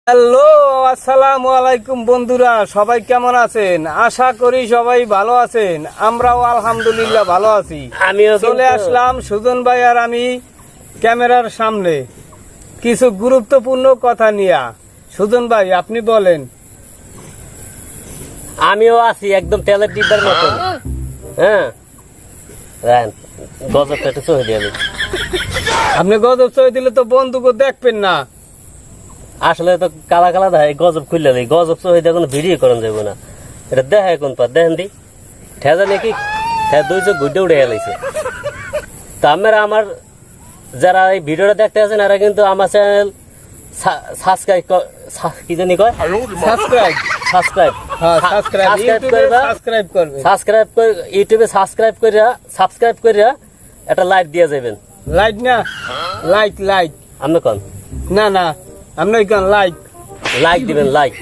Hello, আসসালামু আলাইকুম বন্ধুরা, সবাই কেমন আছেন? আশা করি সবাই ভালো আছেন। আমরাও আলহামদুলিল্লাহ ভালো আছি। আমিও চলে আসলাম সুজন ভাই আর আমি ক্যামেরার সামনে কিছু গুরুত্বপূর্ণ কথা নিয়ে। সুজন ভাই, আপনি বলেন। আমিও আছি একদম তেলের ডিব্বার মতন। হ্যাঁ, গজবটা একটু চোখে দিয়ে দিই। আপনি গজব চয়ে দিলে তো বন্ধুকে দেখবেন না। আসলে তো কালা কালা দেখায়, গজব খুললে দিই। গজব চোখে দিয়ে কোনো ভিডিও করেন যাবো না। এটা দেখায় কোন পর দেখেন দি ঠেজা নাকি দুই চোখ ঘুরতে উঠে গেছে। তো আমার যারা এই ভিডিওটা দেখতে আছেন এরা কিন্তু আমার চ্যানেল সাবস্ক্রাইব কি জানি কয় সাবস্ক্রাইব সাবস্ক্রাইব সাবস্ক্রাইব করবে। ইউটিউবে সাবস্ক্রাইব করিয়া একটা লাইক দিয়ে যাবেন। লাইক না, লাইক আপনি কোন না আপনি কোন লাইক দিবেন, লাইক।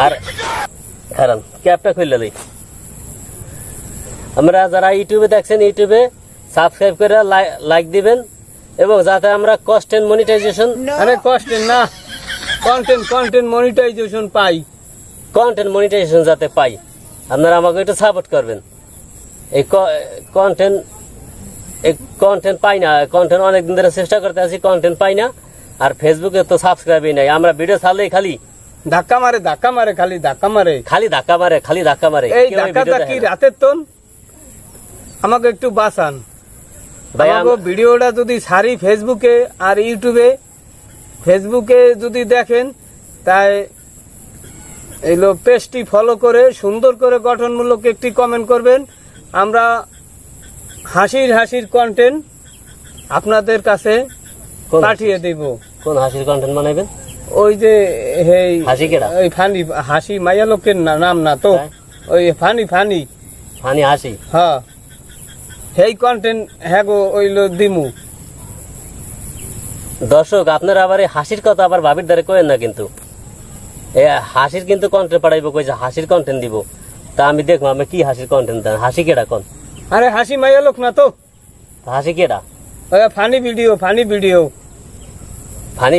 আর কারণ ক্যাপটা খুললে দিই। আমরা যারা ইউটিউবে দেখছেন ইউটিউবে সাবস্ক্রাইব করে লাইক দিবেন, এবং যাতে আমরা কন্টেন্ট মনিটাইজেশন কন্টেন্ট মনিটাইজেশন পাই। কন্টেন্ট মনিটাইজেশন যাতে পাই, আপনারা আমাকে একটু সাপোর্ট করবেন। এই কন্টেন্ট পাই না, কন্টেন্ট অনেকদিন ধরে চেষ্টা করতে আছি, কন্টেন্ট পাই না। আর ফেসবুকে তো সাবস্ক্রাইবই নাই। আমরা ভিডিও ছাড়লেই খালি ধাক্কা মারে খালি ধাক্কা মারে। এই ধাক্কাটা কি রাতের তোন? আমাকে একটু বাঁচান ভাই। ভিডিওটা যদি ছাড়ি ফেসবুকে আর ইউটিউবে, ফেসবুকে যদি দেখেন তাই এইগুলো পেজটি ফলো করে সুন্দর করে গঠনমূলক একটি কমেন্ট করবেন। আমরা হাসির কন্টেন্ট আপনাদের কাছে পাঠিয়ে দেব। কোন হাসির কন্টেন্ট বানাইবেন? ওই যে হাসি কেডা? ওই ফানি হাসি মাইয়া লোকের নাম না তো, ওই ফানি হাসি। হ্যাঁ, সেই কন্টেন্ট হ্যাঁ গো ওইলো দিমু। দর্শক, আপনারা আবার এই হাসির কথা আবার ভাবির দ্বারে করেন না কিন্তু। হাসির কিন্তু কন্টেন্ট পাঠাইবো, কইছে হাসির কন্টেন্ট দিব। তা আমি দেখবো আমি কি হাসির কন্টেন্ট দেন। হাসি কেডা কোন? আরে হাসি মাইয়া লোক না তো। হাসি কেডা? ফানি ভিডিও ফানি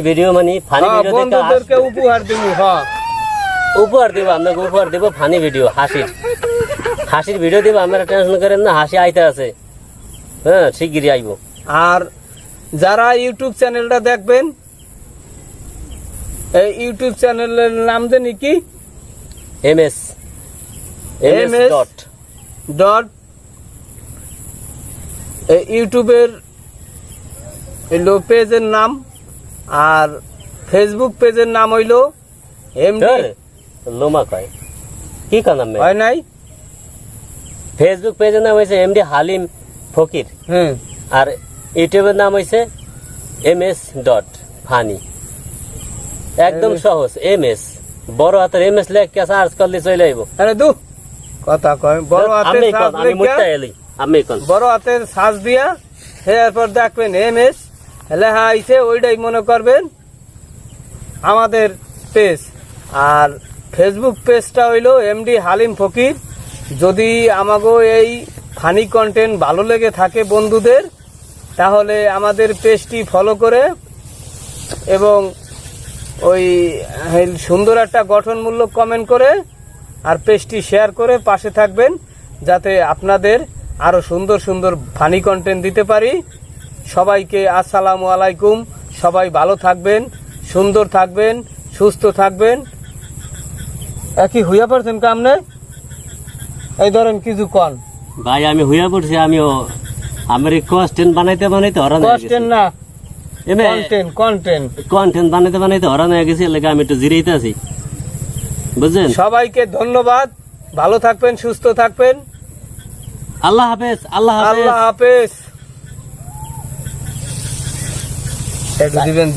ভিডিও মানে ফানি ভিডিও বন্ধুদেরকে উপহার দিব। হ্যাঁ, উপহার দিব, আপনাকে উপহার দিব। ফানি ভিডিও হাসির ভিডিও দিব। আপনারা টেনশন করেন না, হাসি আইতে আছে। হ্যাঁ, শিগগিরই আইব। আর যারা ইউটিউব চ্যানেলটা দেখবেন, এই ইউটিউব চ্যানেলের নাম জানি কি? MS ডট ইউটিউবের হইল পেজের নাম, আর ফেসবুক পেজের নাম হইল এমডি লোমা কয় কি নাম হয় নাই। ফেসবুক পেজের নাম হয়েছে এমডি হালিম ফকির। আর ইউটিউবের নাম হয়েছে MS ডট ফানি। একদম সহজ। MS বড় হাতের MS লেখা সার্চ করলে চলে আইব। আরে দু কথা কয় বড় হাতের বড় হাতের সার্চ দিয়া এরপর দেখবেন MS লেখা আইছে, ওইটাই মনে করবেন আমাদের পেজ। আর ফেসবুক পেজটা হইল এমডি হালিম ফকির। যদি আমাগো এই ফানি কন্টেন্ট ভালো লেগে থাকে বন্ধুদের, তাহলে আমাদের পেজটি ফলো করে এবং ওই সুন্দর একটা গঠনমূলক কমেন্ট করে আর পেজটি শেয়ার করে পাশে থাকবেন, যাতে আপনাদের আরো সুন্দর ফানি কন্টেন্ট দিতে পারি। সবাইকে আসসালামু আলাইকুম। সবাই ভালো থাকবেন, সুন্দর থাকবেন, সুস্থ থাকবেন। একই হইয়া পড়ছেন কামনে, এই ধরেন কিছু কন ভাই। আমি হইয়া পড়ছি। আমিও আমার কন্টেন্ট বানাইতে হরান না, কন্টেন্ট বানাইতে হরান হয়ে গেছে। এলাকা আমি একটু জিরাইতে আছি, বুঝছেন? সবাইকে ধন্যবাদ। ভালো থাকবেন, সুস্থ থাকবেন। আল্লাহ হাফেজ। আল্লাহ হাফেজ। দিবেন